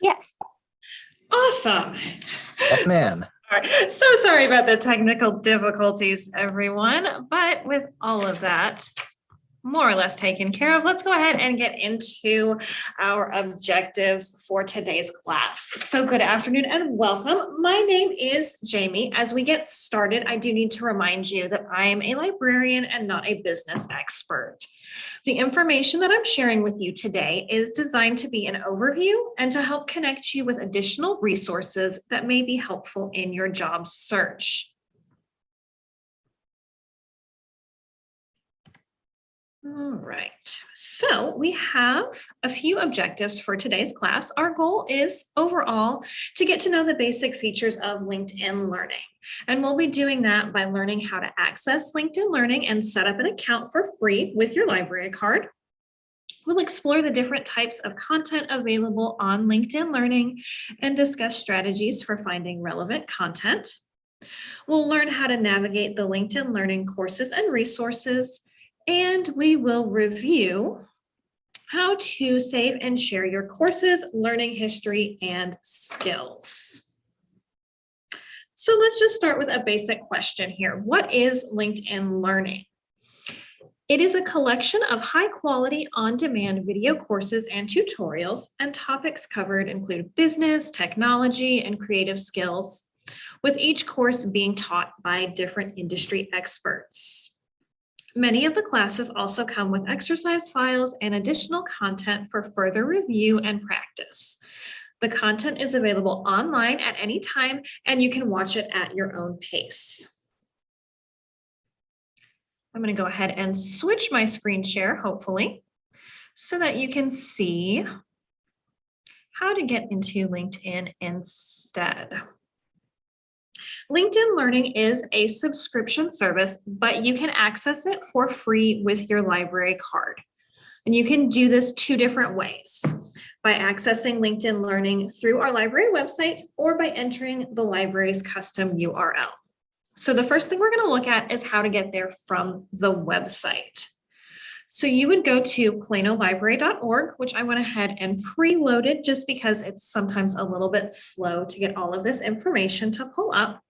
Yes. Awesome. Yes, ma'am. All right. So sorry about the technical difficulties, everyone. But with all of that more or less taken care of, let's go ahead and get into our objectives for today's class. So good afternoon and welcome. My name is Jamie. As we get started, I do need to remind you that I am a librarian and not a business expert. The information that I'm sharing with you today is designed to be an overview and to help connect you with additional resources that may be helpful in your job search. All right, so we have a few objectives for today's class. Our goal is overall to get to know the basic features of LinkedIn Learning. And we'll be doing that by learning how to access LinkedIn Learning and set up an account for free with your library card. We'll explore the different types of content available on LinkedIn Learning and discuss strategies for finding relevant content. We'll learn how to navigate the LinkedIn Learning courses and resources, and we will review how to save and share your courses, learning history, and skills. So let's just start with a basic question here. What is LinkedIn Learning? It is a collection of high-quality, on-demand video courses and tutorials, and topics covered include business, technology, and creative skills, with each course being taught by different industry experts. Many of the classes also come with exercise files and additional content for further review and practice. The content is available online at any time, and you can watch it at your own pace. I'm going to go ahead and switch my screen share, hopefully, so that you can see how to get into LinkedIn instead. LinkedIn Learning is a subscription service, but you can access it for free with your library card. And you can do this two different ways: by accessing LinkedIn Learning through our library website or by entering the library's custom URL. So the first thing we're going to look at is how to get there from the website. So you would go to planolibrary.org, which I went ahead and preloaded just because it's sometimes a little bit slow to get all of this information to pull up.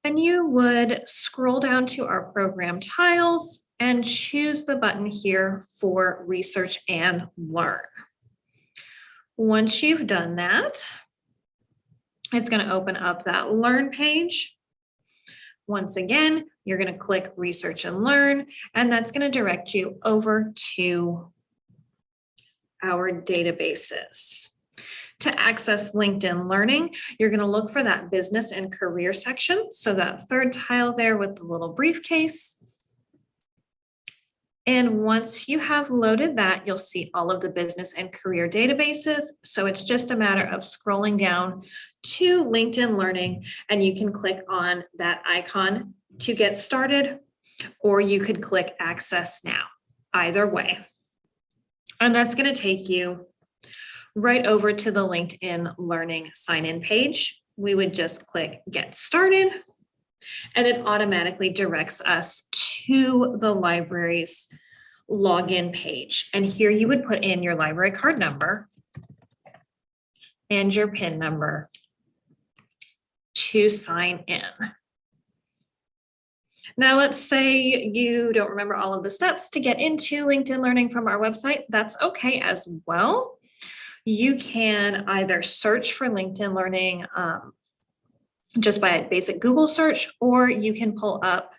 And you would scroll down to our program tiles and choose the button here for Research and Learn. Once you've done that, it's going to open up that Learn page. Once again, you're going to click Research and Learn, and that's going to direct you over to our databases. To access LinkedIn Learning, you're going to look for that business and career section. So that third tile there with the little briefcase. And once you have loaded that, you'll see all of the business and career databases. So it's just a matter of scrolling down to LinkedIn Learning, and you can click on that icon to get started, or you could click Access Now, either way. And that's going to take you right over to the LinkedIn Learning sign-in page. We would just click Get Started, and it automatically directs us to the library's login page. And here you would put in your library card number and your PIN number to sign in. Now, let's say you don't remember all of the steps to get into LinkedIn Learning from our website. That's okay as well. You can either search for LinkedIn Learning just by a basic Google search, or you can pull up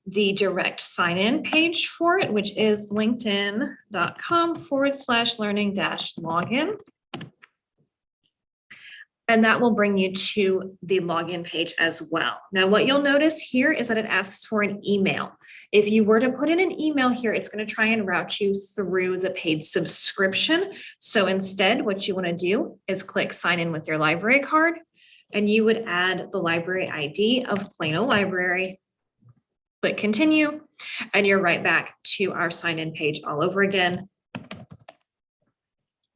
the direct sign-in page for it, which is linkedin.com/learning-login. And that will bring you to the login page as well. Now, what you'll notice here is that it asks for an email. If you were to put in an email here, it's going to try and route you through the paid subscription. So instead, what you want to do is click sign in with your library card, and you would add the library ID of Plano Library. Click continue, and you're right back to our sign-in page all over again.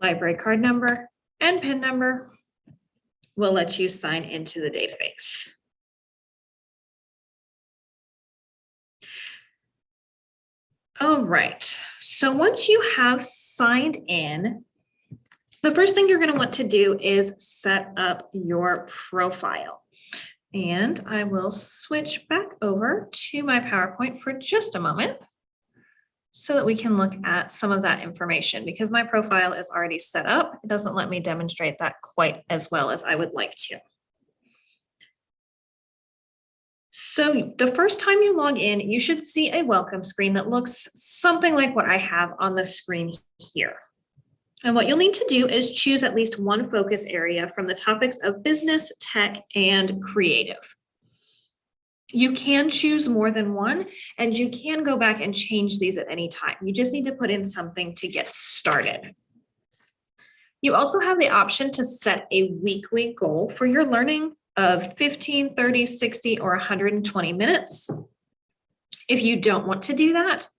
Library card number and PIN number will let you sign into the database. All right, so once you have signed in, The first thing you're going to want to do is set up your profile. And I will switch back over to my PowerPoint for just a moment so that we can look at some of that information, because my profile is already set up. It doesn't let me demonstrate that quite as well as I would like to. So the first time you log in, you should see a welcome screen that looks something like what I have on the screen here. And what you'll need to do is choose at least one focus area from the topics of business, tech, and creative. You can choose more than one, and you can go back and change these at any time. You just need to put in something to get started. You also have the option to set a weekly goal for your learning of 15, 30, 60, or 120 minutes. If you don't want to do that,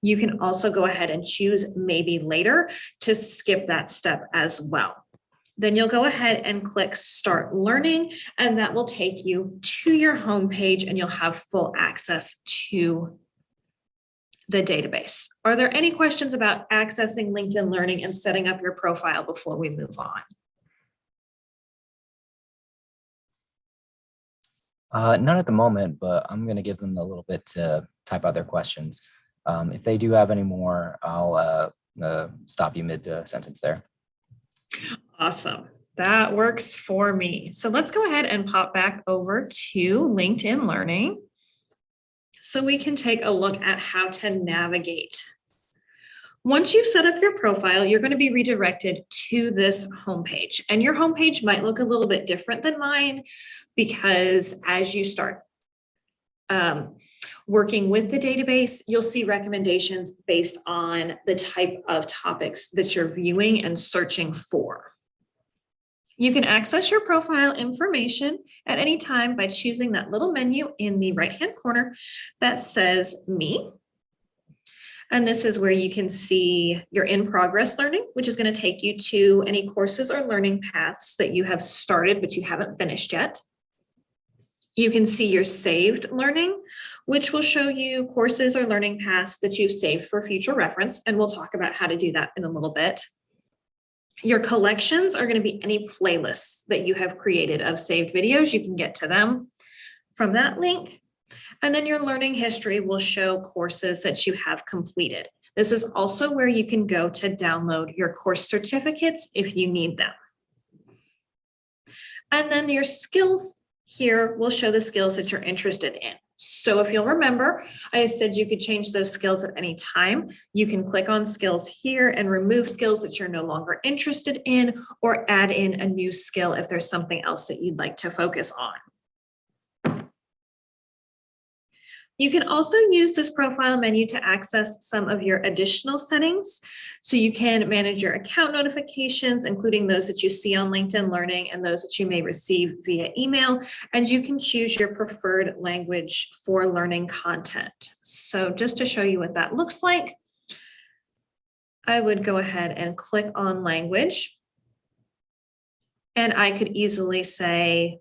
you can also go ahead and choose maybe later to skip that step as well. Then you'll go ahead and click Start Learning, and that will take you to your home page and you'll have full access to the database. Are there any questions about accessing LinkedIn Learning and setting up your profile before we move on? None at the moment, but I'm going to give them a little bit to type out their questions. If they do have any more, I'll stop you mid-sentence there. Awesome. That works for me. So let's go ahead and pop back over to LinkedIn Learning so we can take a look at how to navigate. Once you've set up your profile, you're going to be redirected to this homepage, and your homepage might look a little bit different than mine because as you start working with the database, you'll see recommendations based on the type of topics that you're viewing and searching for. You can access your profile information at any time by choosing that little menu in the right-hand corner that says Me. And this is where you can see your in-progress learning, which is going to take you to any courses or learning paths that you have started but you haven't finished yet. You can see your saved learning, which will show you courses or learning paths that you've saved for future reference, and we'll talk about how to do that in a little bit. Your collections are going to be any playlists that you have created of saved videos. You can get to them from that link. And then your learning history will show courses that you have completed. This is also where you can go to download your course certificates if you need them. And then your skills here will show the skills that you're interested in. So if you'll remember, I said you could change those skills at any time. You can click on skills here and remove skills that you're no longer interested in, or add in a new skill if there's something else that you'd like to focus on. You can also use this profile menu to access some of your additional settings. So you can manage your account notifications, including those that you see on LinkedIn Learning and those that you may receive via email. And you can choose your preferred language for learning content. So just to show you what that looks like, I would go ahead and click on language. And I could easily say,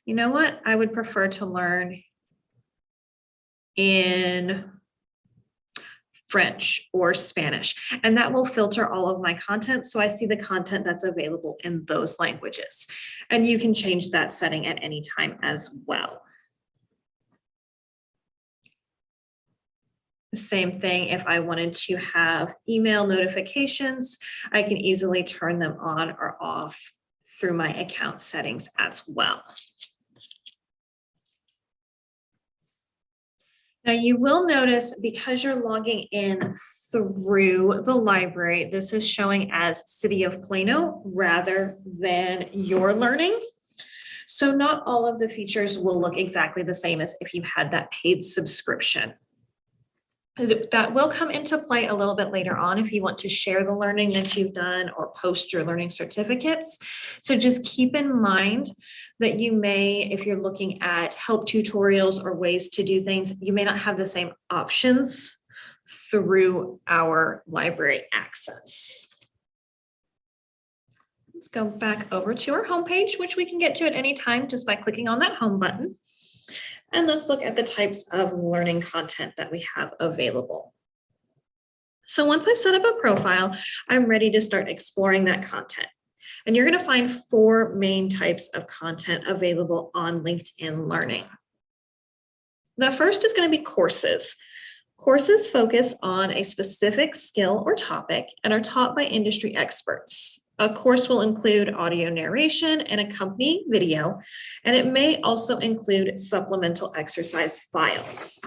you know what, I would prefer to learn in French or Spanish, and that will filter all of my content. So I see the content that's available in those languages, and you can change that setting at any time as well. The same thing, if I wanted to have email notifications, I can easily turn them on or off through my account settings as well. Now you will notice, because you're logging in through the library, this is showing as City of Plano rather than your learning. So not all of the features will look exactly the same as if you had that paid subscription. That will come into play a little bit later on if you want to share the learning that you've done or post your learning certificates. So just keep in mind that you may, if you're looking at help tutorials or ways to do things, you may not have the same options through our library access. Let's go back over to our homepage, which we can get to at any time just by clicking on that home button. And let's look at the types of learning content that we have available. So once I've set up a profile, I'm ready to start exploring that content. And you're going to find 4 main types of content available on LinkedIn Learning. The first is going to be courses. Courses focus on a specific skill or topic and are taught by industry experts. A course will include audio narration and accompanying video, and it may also include supplemental exercise files.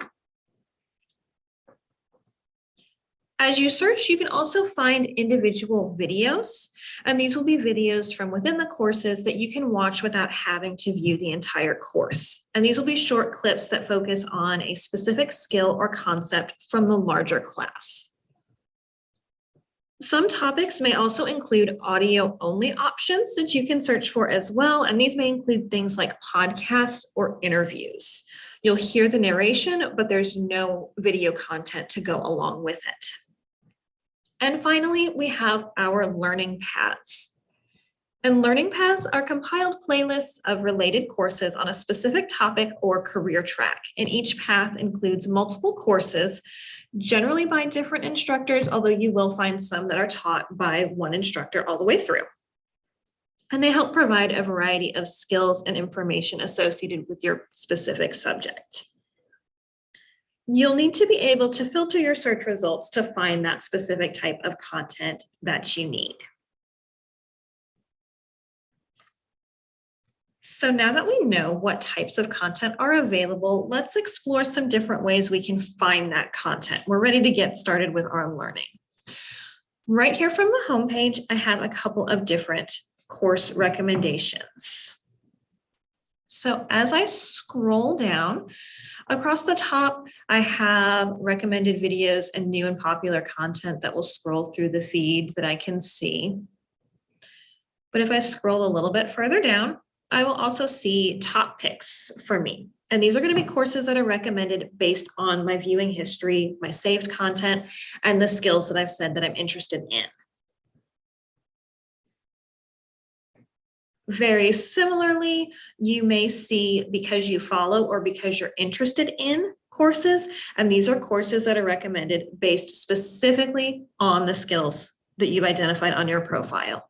As you search, you can also find individual videos, and these will be videos from within the courses that you can watch without having to view the entire course. And these will be short clips that focus on a specific skill or concept from the larger class. Some topics may also include audio-only options that you can search for as well, and these may include things like podcasts or interviews. You'll hear the narration, but there's no video content to go along with it. And finally, we have our learning paths. And learning paths are compiled playlists of related courses on a specific topic or career track. And each path includes multiple courses, generally by different instructors, although you will find some that are taught by one instructor all the way through. And they help provide a variety of skills and information associated with your specific subject. You'll need to be able to filter your search results to find that specific type of content that you need. So now that we know what types of content are available, let's explore some different ways we can find that content. We're ready to get started with our learning. Right here from the homepage, I have a couple of different course recommendations. So as I scroll down, across the top, I have recommended videos and new and popular content that will scroll through the feed that I can see. But if I scroll a little bit further down, I will also see top picks for me. And these are going to be courses that are recommended based on my viewing history, my saved content, and the skills that I've said that I'm interested in. Very similarly, you may see because you follow or because you're interested in courses, and these are courses that are recommended based specifically on the skills that you've identified on your profile.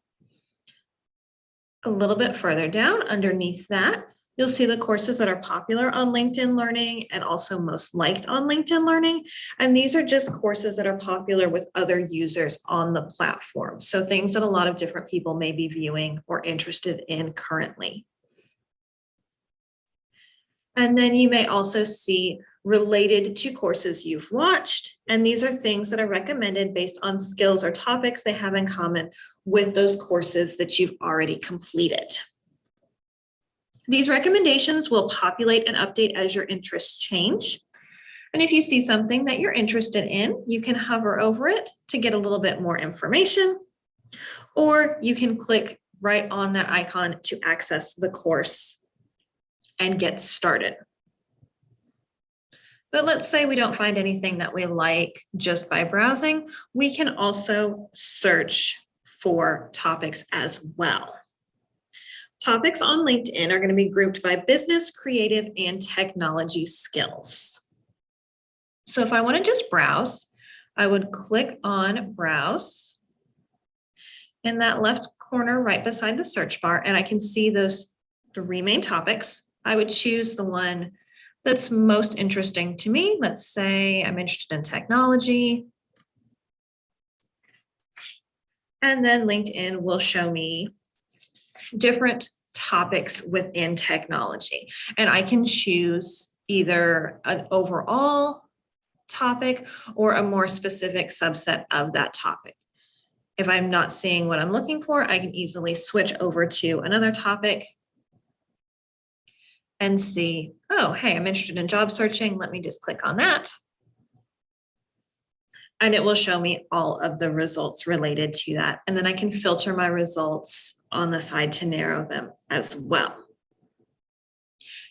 A little bit further down underneath that, you'll see the courses that are popular on LinkedIn Learning and also most liked on LinkedIn Learning. And these are just courses that are popular with other users on the platform. So things that a lot of different people may be viewing or interested in currently. And then you may also see related to courses you've watched. And these are things that are recommended based on skills or topics they have in common with those courses that you've already completed. These recommendations will populate and update as your interests change. And if you see something that you're interested in, you can hover over it to get a little bit more information, or you can click right on that icon to access the course and get started. But let's say we don't find anything that we like just by browsing. We can also search for topics as well. Topics on LinkedIn are going to be grouped by business, creative, and technology skills. So if I want to just browse, I would click on Browse in that left corner right beside the search bar, and I can see those 3 main topics. I would choose the one that's most interesting to me. Let's say I'm interested in technology. And then LinkedIn will show me different topics within technology. And I can choose either an overall topic or a more specific subset of that topic. If I'm not seeing what I'm looking for, I can easily switch over to another topic and see, oh, hey, I'm interested in job searching. Let me just click on that. And it will show me all of the results related to that. And then I can filter my results on the side to narrow them as well.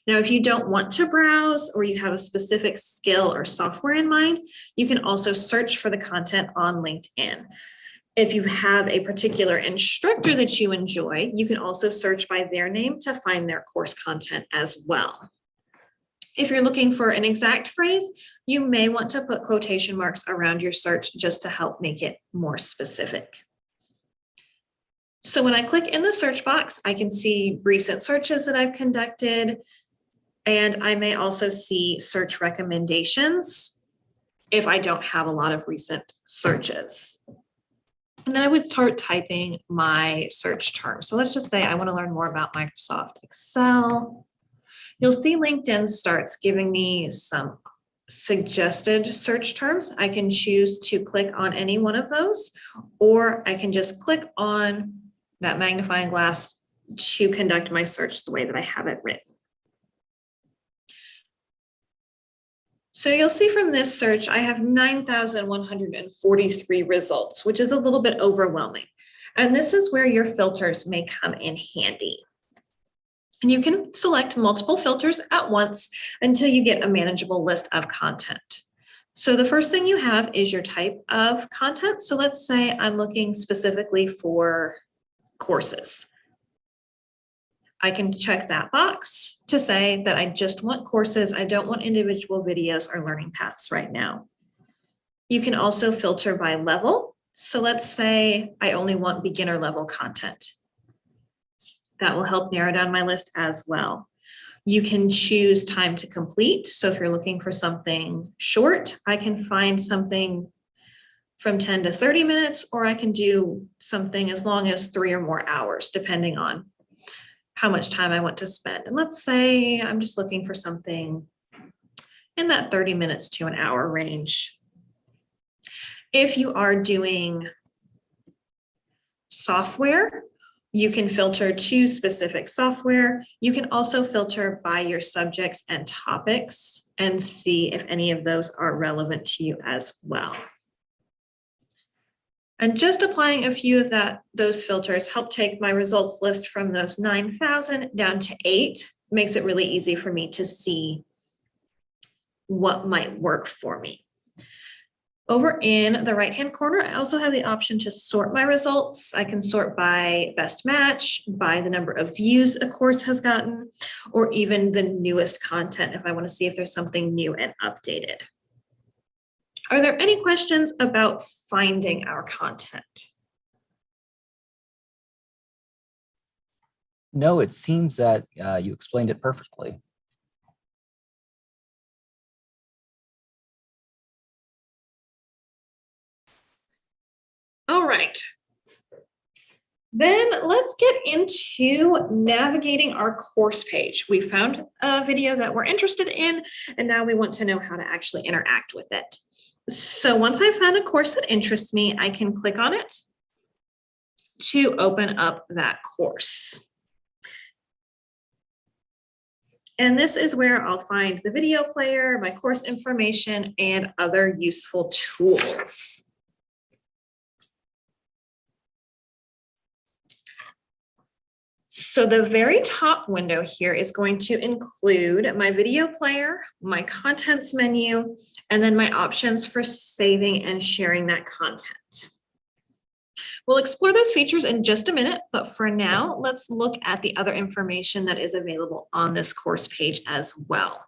Now, if you don't want to browse or you have a specific skill or software in mind, you can also search for the content on LinkedIn. If you have a particular instructor that you enjoy, you can also search by their name to find their course content as well. If you're looking for an exact phrase, you may want to put quotation marks around your search just to help make it more specific. So when I click in the search box, I can see recent searches that I've conducted, and I may also see search recommendations if I don't have a lot of recent searches. And then I would start typing my search term. So let's just say I want to learn more about Microsoft Excel. You'll see LinkedIn starts giving me some suggested search terms. I can choose to click on any one of those, or I can just click on that magnifying glass to conduct my search the way that I have it written. So you'll see from this search, I have 9,143 results, which is a little bit overwhelming. And this is where your filters may come in handy. And you can select multiple filters at once until you get a manageable list of content. So the first thing you have is your type of content. So let's say I'm looking specifically for courses. I can check that box to say that I just want courses. I don't want individual videos or learning paths right now. You can also filter by level. So let's say I only want beginner level content. That will help narrow down my list as well. You can choose time to complete. So if you're looking for something short, I can find something from 10 to 30 minutes, or I can do something as long as 3 or more hours, depending on how much time I want to spend. And let's say I'm just looking for something in that 30 minutes to an hour range. If you are doing software, you can filter to specific software. You can also filter by your subjects and topics and see if any of those are relevant to you as well. And just applying a few of those filters help take my results list from those 9,000 down to 8, makes it really easy for me to see what might work for me. Over in the right-hand corner, I also have the option to sort my results. I can sort by best match, by the number of views a course has gotten, or even the newest content if I want to see if there's something new and updated. Are there any questions about finding our content? No, it seems that you explained it perfectly. All right. Then let's get into navigating our course page. We found a video that we're interested in, and now we want to know how to actually interact with it. So once I found a course that interests me, I can click on it to open up that course. And this is where I'll find the video player, my course information, and other useful tools. So the very top window here is going to include my video player, my contents menu, and then my options for saving and sharing that content. We'll explore those features in just a minute, but for now, let's look at the other information that is available on this course page as well.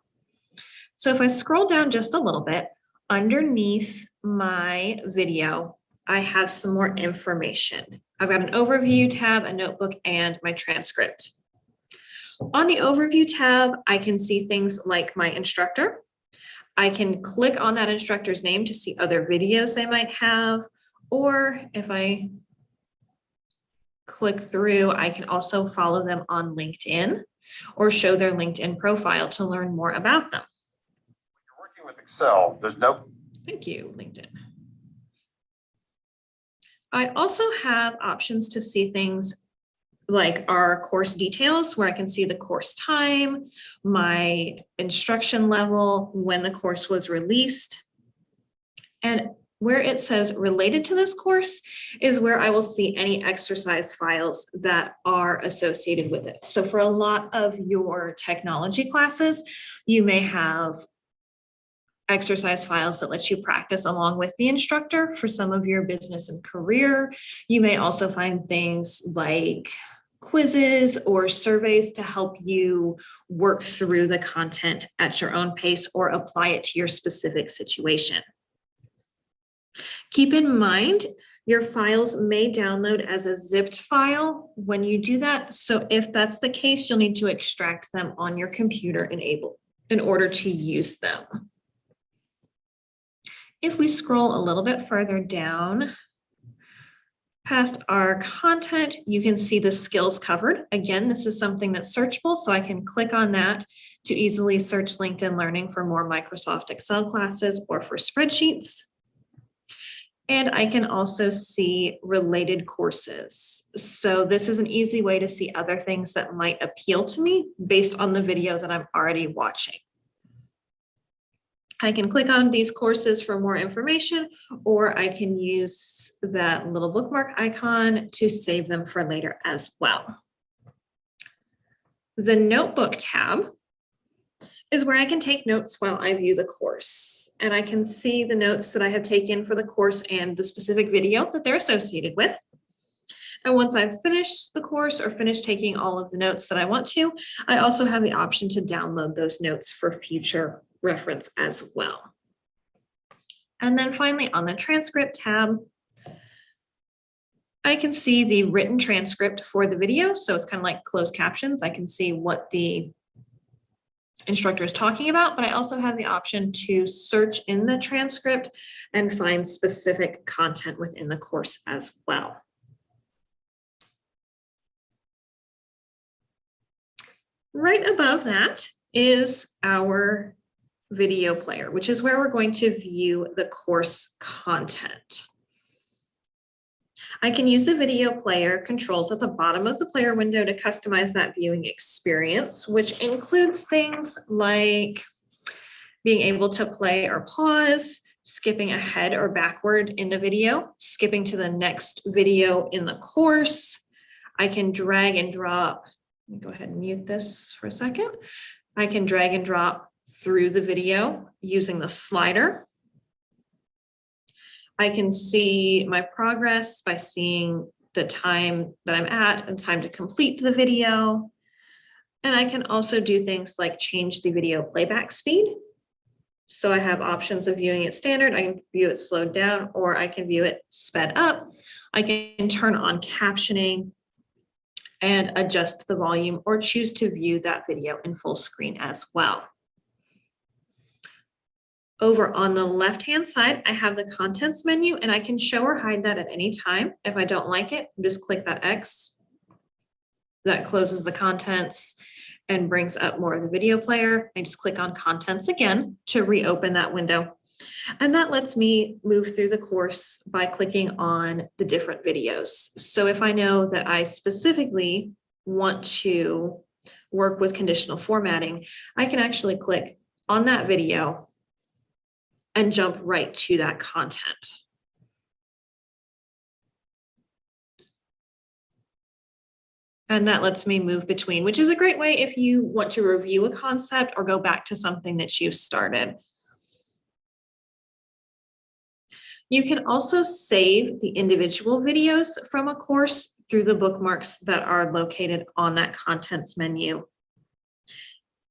So if I scroll down just a little bit, underneath my video, I have some more information. I've got an overview tab, a notebook, and my transcript. On the overview tab, I can see things like my instructor. I can click on that instructor's name to see other videos they might have, or if I click through, I can also follow them on LinkedIn or show their LinkedIn profile to learn more about them. When you're working with Excel, there's no... Thank you, LinkedIn. I also have options to see things like our course details, where I can see the course time, my instruction level, when the course was released. And where it says related to this course is where I will see any exercise files that are associated with it. So for a lot of your technology classes, you may have exercise files that let you practice along with the instructor. For some of your business and career, you may also find things like quizzes or surveys to help you work through the content at your own pace or apply it to your specific situation. Keep in mind, your files may download as a zipped file when you do that. So if that's the case, you'll need to extract them on your computer in order to use them. If we scroll a little bit further down past our content, you can see the skills covered. Again, this is something that's searchable, so I can click on that to easily search LinkedIn Learning for more Microsoft Excel classes or for spreadsheets. And I can also see related courses. So this is an easy way to see other things that might appeal to me based on the video that I'm already watching. I can click on these courses for more information, or I can use that little bookmark icon to save them for later as well. The notebook tab is where I can take notes while I view the course. And I can see the notes that I have taken for the course and the specific video that they're associated with. And once I've finished the course or finished taking all of the notes that I want to, I also have the option to download those notes for future reference as well. And then finally on the transcript tab, I can see the written transcript for the video. So it's kind of like closed captions. I can see what the instructor is talking about, but I also have the option to search in the transcript and find specific content within the course as well. Right above that is our video player, which is where we're going to view the course content. I can use the video player controls at the bottom of the player window to customize that viewing experience, which includes things like being able to play or pause, skipping ahead or backward in the video, skipping to the next video in the course. I can drag and drop. Let me go ahead and mute this for a second. I can drag and drop through the video using the slider. I can see my progress by seeing the time that I'm at and time to complete the video. And I can also do things like change the video playback speed. So I have options of viewing it standard. I can view it slowed down, or I can view it sped up. I can turn on captioning and adjust the volume or choose to view that video in full screen as well. Over on the left-hand side, I have the contents menu, and I can show or hide that at any time. If I don't like it, just click that X. That closes the contents and brings up more of the video player. I just click on contents again to reopen that window. And that lets me move through the course by clicking on the different videos. So if I know that I specifically want to work with conditional formatting, I can actually click on that video and jump right to that content. And that lets me move between, which is a great way if you want to review a concept or go back to something that you've started. You can also save the individual videos from a course through the bookmarks that are located on that contents menu,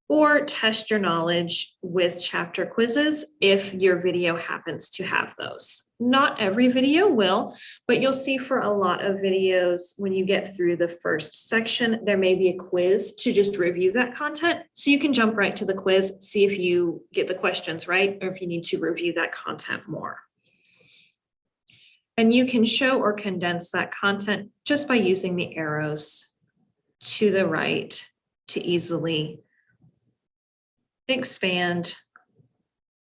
or test your knowledge with chapter quizzes if your video happens to have those. Not every video will, but you'll see for a lot of videos, when you get through the first section, there may be a quiz to just review that content. So you can jump right to the quiz, see if you get the questions right, or if you need to review that content more. And you can show or condense that content just by using the arrows to the right to easily expand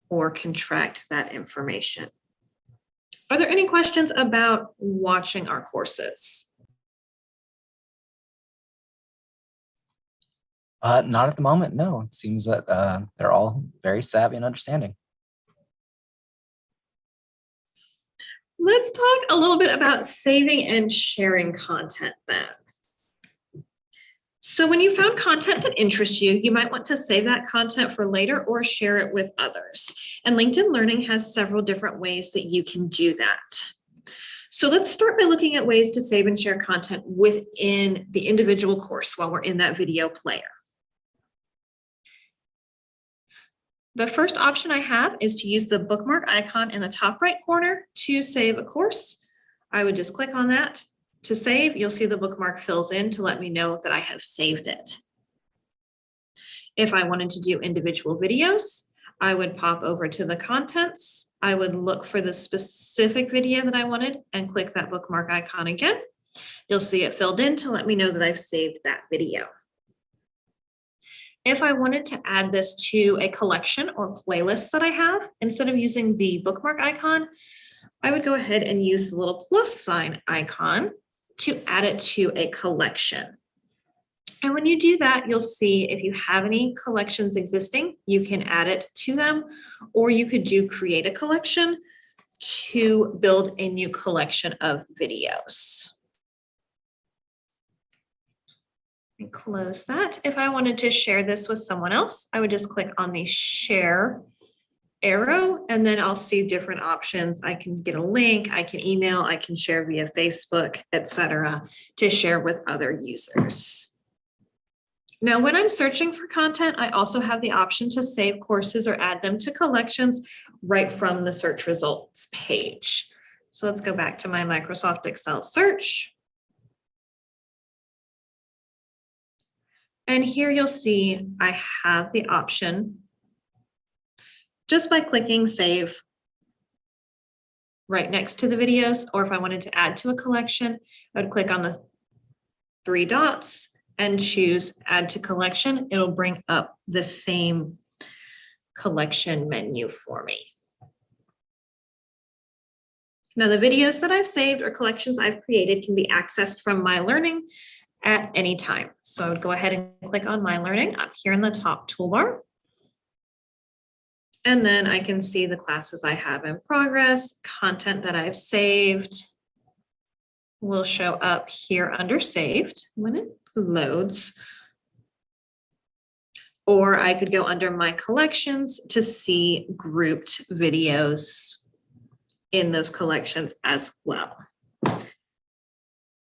or contract that information. Are there any questions about watching our courses? Not at the moment, no. It seems that they're all very savvy and understanding. Let's talk a little bit about saving and sharing content then. So when you found content that interests you, you might want to save that content for later or share it with others. And LinkedIn Learning has several different ways that you can do that. So let's start by looking at ways to save and share content within the individual course while we're in that video player. The first option I have is to use the bookmark icon in the top right corner to save a course. I would just click on that to save. You'll see the bookmark fills in to let me know that I have saved it. If I wanted to do individual videos, I would pop over to the contents. I would look for the specific video that I wanted and click that bookmark icon again. You'll see it filled in to let me know that I've saved that video. If I wanted to add this to a collection or playlist that I have, instead of using the bookmark icon, I would go ahead and use the little plus sign icon to add it to a collection. And when you do that, you'll see if you have any collections existing, you can add it to them, or you could do create a collection to build a new collection of videos. And close that. If I wanted to share this with someone else, I would just click on the share arrow, and then I'll see different options. I can get a link, I can email, I can share via Facebook, etc., to share with other users. Now, when I'm searching for content, I also have the option to save courses or add them to collections right from the search results page. So let's go back to my Microsoft Excel search. And here you'll see I have the option just by clicking save right next to the videos, or if I wanted to add to a collection, I would click on the three dots and choose add to collection. It'll bring up the same collection menu for me. Now the videos that I've saved or collections I've created can be accessed from My Learning at any time. So I would go ahead and click on My Learning up here in the top toolbar. And then I can see the classes I have in progress, content that I've saved will show up here under saved when it loads. Or I could go under my collections to see grouped videos in those collections as well.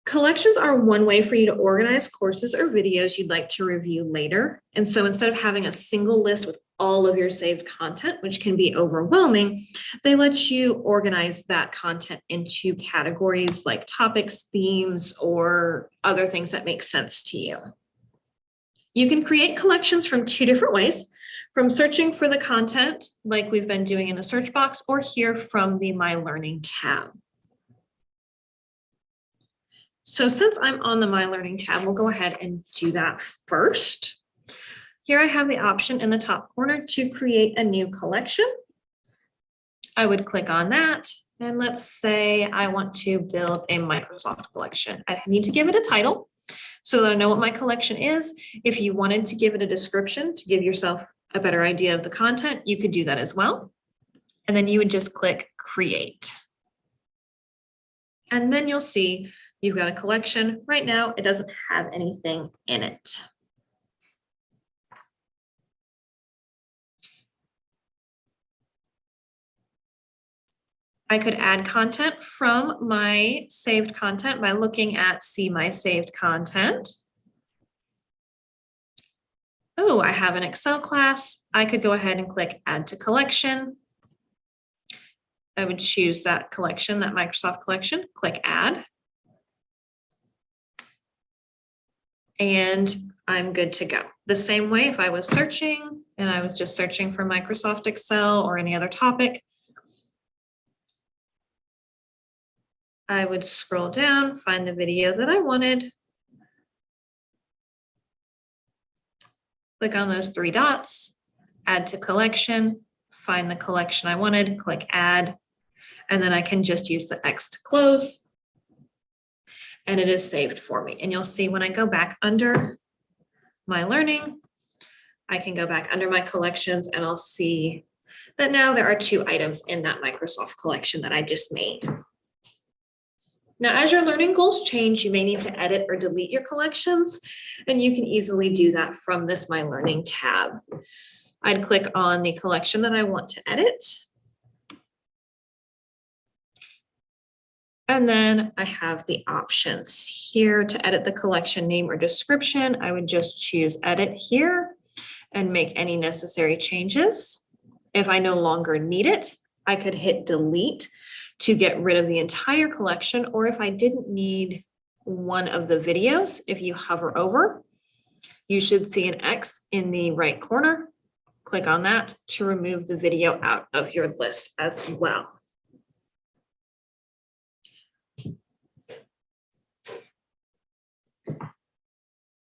Collections are one way for you to organize courses or videos you'd like to review later. And so instead of having a single list with all of your saved content, which can be overwhelming, they let you organize that content into categories like topics, themes, or other things that make sense to you. You can create collections from two different ways, from searching for the content like we've been doing in the search box, or here from the My Learning tab. So since I'm on the My Learning tab, we'll go ahead and do that first. Here I have the option in the top corner to create a new collection. I would click on that. And let's say I want to build a Microsoft collection. I need to give it a title so that I know what my collection is. If you wanted to give it a description to give yourself a better idea of the content, you could do that as well. And then you would just click create. And then you'll see you've got a collection. Right now, it doesn't have anything in it. I could add content from my saved content by looking at See My Saved Content. Oh, I have an Excel class. I could go ahead and click Add to Collection. I would choose that collection, that Microsoft collection, click Add. And I'm good to go. The same way if I was searching and I was just searching for Microsoft Excel or any other topic, I would scroll down, find the video that I wanted, click on those three dots, add to collection, find the collection I wanted, click add, and then I can just use the X to close, and it is saved for me. And you'll see when I go back under My Learning, I can go back under my collections and I'll see that now there are 2 items in that Microsoft collection that I just made. Now, as your learning goals change, you may need to edit or delete your collections, and you can easily do that from this My Learning tab. I'd click on the collection that I want to edit. And then I have the options here to edit the collection name or description. I would just choose edit here and make any necessary changes. If I no longer need it, I could hit delete to get rid of the entire collection. Or if I didn't need one of the videos, if you hover over, you should see an X in the right corner. Click on that to remove the video out of your list as well.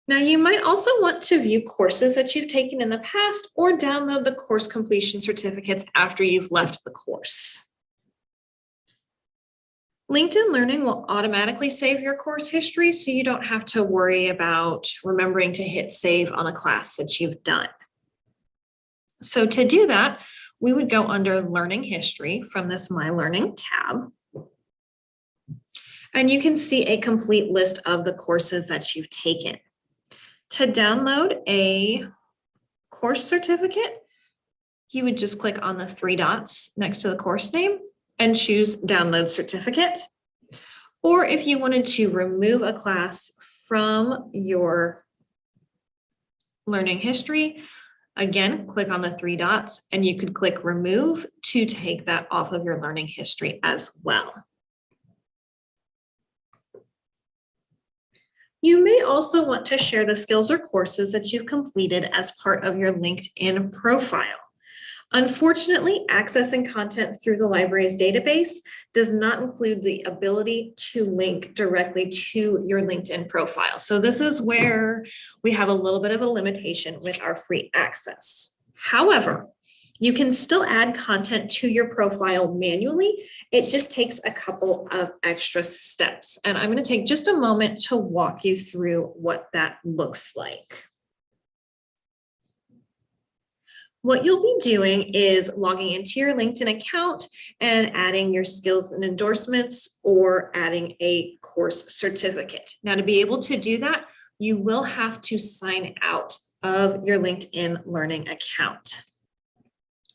Now, you might also want to view courses that you've taken in the past or download the course completion certificates after you've left the course. LinkedIn Learning will automatically save your course history, so you don't have to worry about remembering to hit save on a class that you've done. So to do that, we would go under Learning History from this My Learning tab. And you can see a complete list of the courses that you've taken. To download a course certificate, you would just click on the 3 dots next to the course name and choose Download Certificate. Or if you wanted to remove a class from your learning history, again, click on the 3 dots and you could click Remove to take that off of your learning history as well. You may also want to share the skills or courses that you've completed as part of your LinkedIn profile. Unfortunately, accessing content through the library's database does not include the ability to link directly to your LinkedIn profile. So this is where we have a little bit of a limitation with our free access. However, you can still add content to your profile manually. It just takes a couple of extra steps. And I'm going to take just a moment to walk you through what that looks like. What you'll be doing is logging into your LinkedIn account and adding your skills and endorsements or adding a course certificate. Now, to be able to do that, you will have to sign out of your LinkedIn Learning account.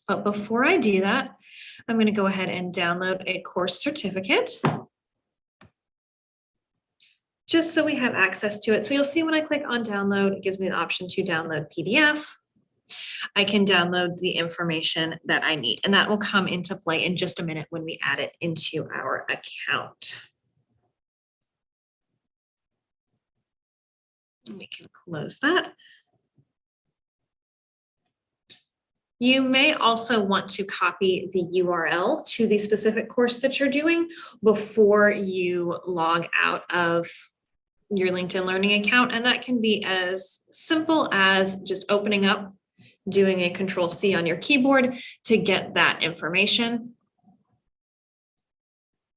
But before I do that, I'm going to go ahead and download a course certificate just so we have access to it. So you'll see when I click on download, it gives me the option to download PDF. I can download the information that I need, and that will come into play in just a minute when we add it into our account. And we can close that. You may also want to copy the URL to the specific course that you're doing before you log out of your LinkedIn Learning account. And that can be as simple as just opening up, doing a Control-C on your keyboard to get that information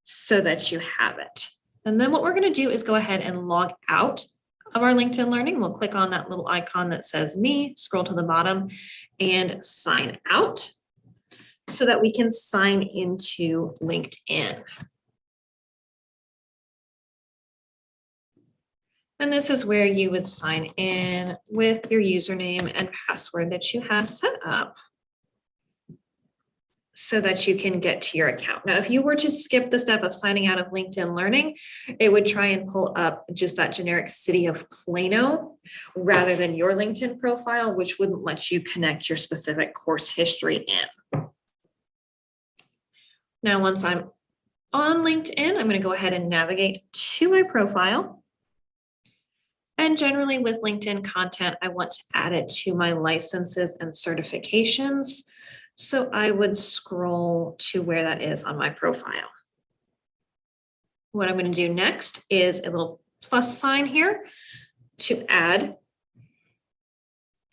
so that you have it. And then what we're going to do is go ahead and log out of our LinkedIn Learning. We'll click on that little icon that says me, scroll to the bottom and sign out so that we can sign into LinkedIn. And this is where you would sign in with your username and password that you have set up so that you can get to your account. Now, if you were to skip the step of signing out of LinkedIn Learning, it would try and pull up just that generic city of Plano rather than your LinkedIn profile, which wouldn't let you connect your specific course history in. Now, once I'm on LinkedIn, I'm going to go ahead and navigate to my profile. And generally with LinkedIn content, I want to add it to my licenses and certifications. So I would scroll to where that is on my profile. What I'm going to do next is a little plus sign here to add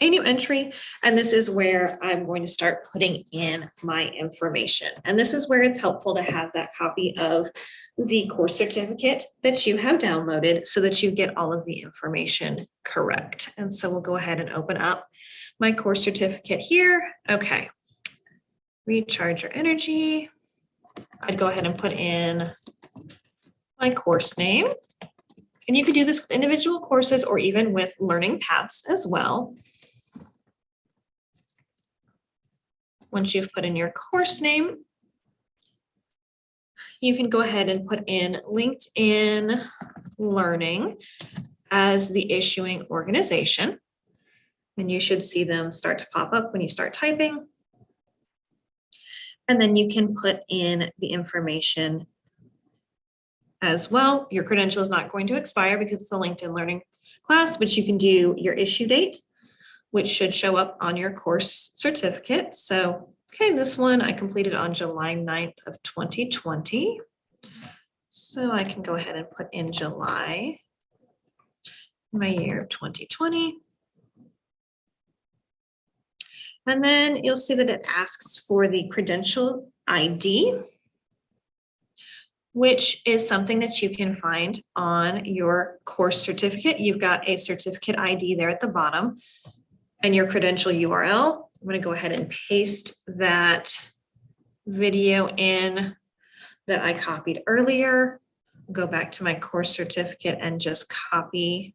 a new entry. And this is where I'm going to start putting in my information. And this is where it's helpful to have that copy of the course certificate that you have downloaded so that you get all of the information correct. And so we'll go ahead and open up my course certificate here. Okay. Recharge your energy. I'd go ahead and put in my course name. And you could do this with individual courses or even with learning paths as well. Once you've put in your course name, you can go ahead and put in LinkedIn Learning as the issuing organization. And you should see them start to pop up when you start typing. And then you can put in the information as well. Your credential is not going to expire because it's a LinkedIn Learning class, but you can do your issue date, which should show up on your course certificate. So, okay, this one I completed on July 9th of 2020. So I can go ahead and put in July, my year of 2020. And then you'll see that it asks for the credential ID, which is something that you can find on your course certificate. You've got a certificate ID there at the bottom and your credential URL. I'm going to go ahead and paste that video in that I copied earlier. Go back to my course certificate and just copy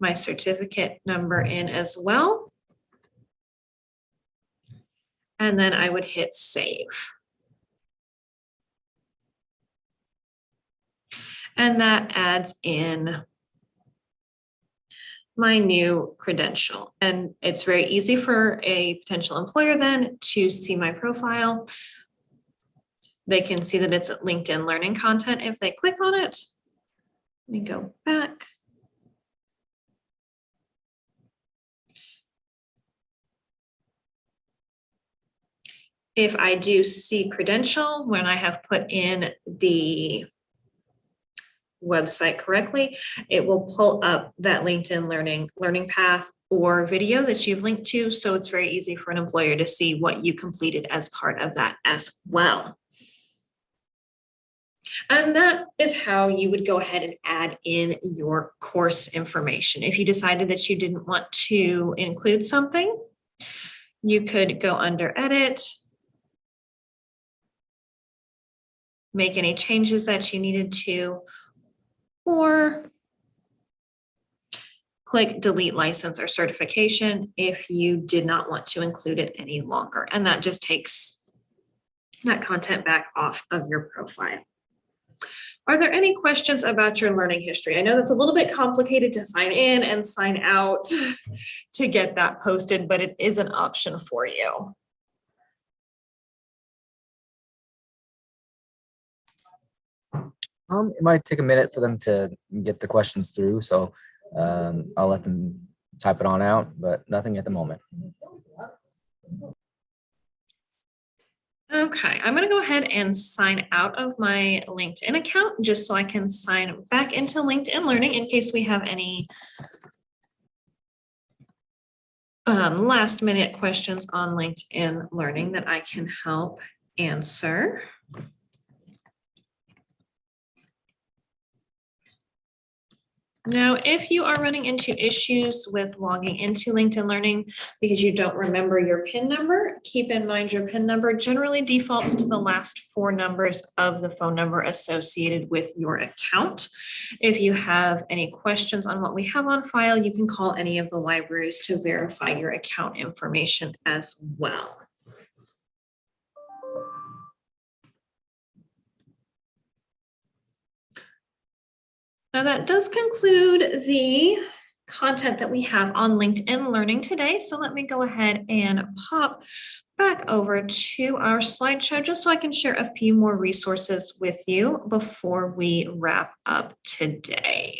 my certificate number in as well. And then I would hit save. And that adds in my new credential. And it's very easy for a potential employer then to see my profile. They can see that it's LinkedIn Learning content if they click on it. Let me go back. If I do see credential, when I have put in the website correctly, it will pull up that LinkedIn learning path or video that you've linked to. So it's very easy for an employer to see what you completed as part of that as well. And that is how you would go ahead and add in your course information. If you decided that you didn't want to include something, you could go under edit, make any changes that you needed to, or click delete license or certification if you did not want to include it any longer. And that just takes that content back off of your profile. Are there any questions about your learning history? I know that's a little bit complicated to sign in and sign out to get that posted, but it is an option for you. It might take a minute for them to get the questions through, so I'll let them type it on out, but nothing at the moment. Okay, I'm going to go ahead and sign out of my LinkedIn account just so I can sign back into LinkedIn Learning in case we have any last minute questions on LinkedIn Learning that I can help answer. Now, if you are running into issues with logging into LinkedIn Learning because you don't remember your PIN number, keep in mind your PIN number generally defaults to the last 4 numbers of the phone number associated with your account. If you have any questions on what we have on file, you can call any of the libraries to verify your account information as well. Now that does conclude the content that we have on LinkedIn Learning today. So let me go ahead and pop back over to our slideshow just so I can share a few more resources with you before we wrap up today.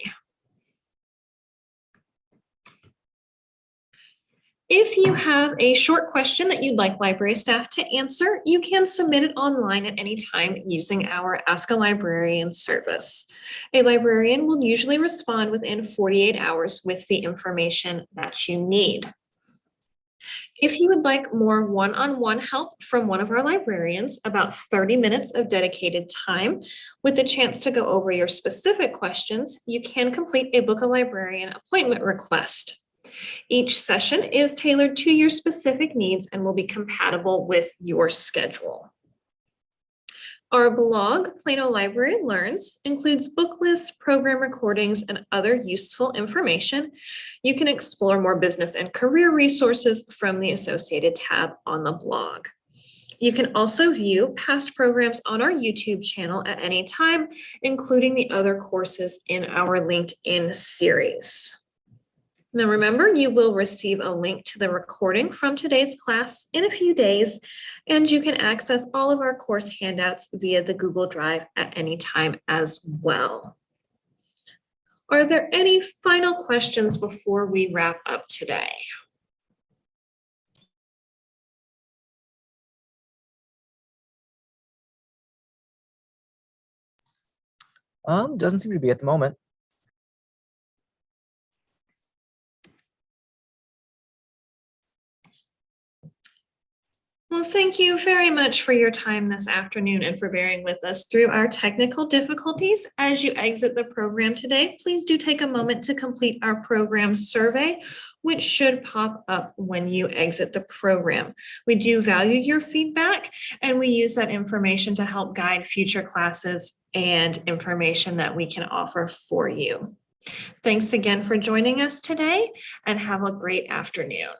If you have a short question that you'd like library staff to answer, you can submit it online at any time using our Ask a Librarian service. A librarian will usually respond within 48 hours with the information that you need. If you would like more one-on-one help from one of our librarians, about 30 minutes of dedicated time with the chance to go over your specific questions, you can complete a Book a Librarian appointment request. Each session is tailored to your specific needs and will be compatible with your schedule. Our blog, Plano Library Learns, includes book lists, program recordings, and other useful information. You can explore more business and career resources from the associated tab on the blog. You can also view past programs on our YouTube channel at any time, including the other courses in our LinkedIn series. Now, remember, you will receive a link to the recording from today's class in a few days, and you can access all of our course handouts via the Google Drive at any time as well. Are there any final questions before we wrap up today? Doesn't seem to be at the moment. Well, thank you very much for your time this afternoon and for bearing with us through our technical difficulties. As you exit the program today, please do take a moment to complete our program survey, which should pop up when you exit the program. We do value your feedback, and we use that information to help guide future classes and information that we can offer for you. Thanks again for joining us today, and have a great afternoon.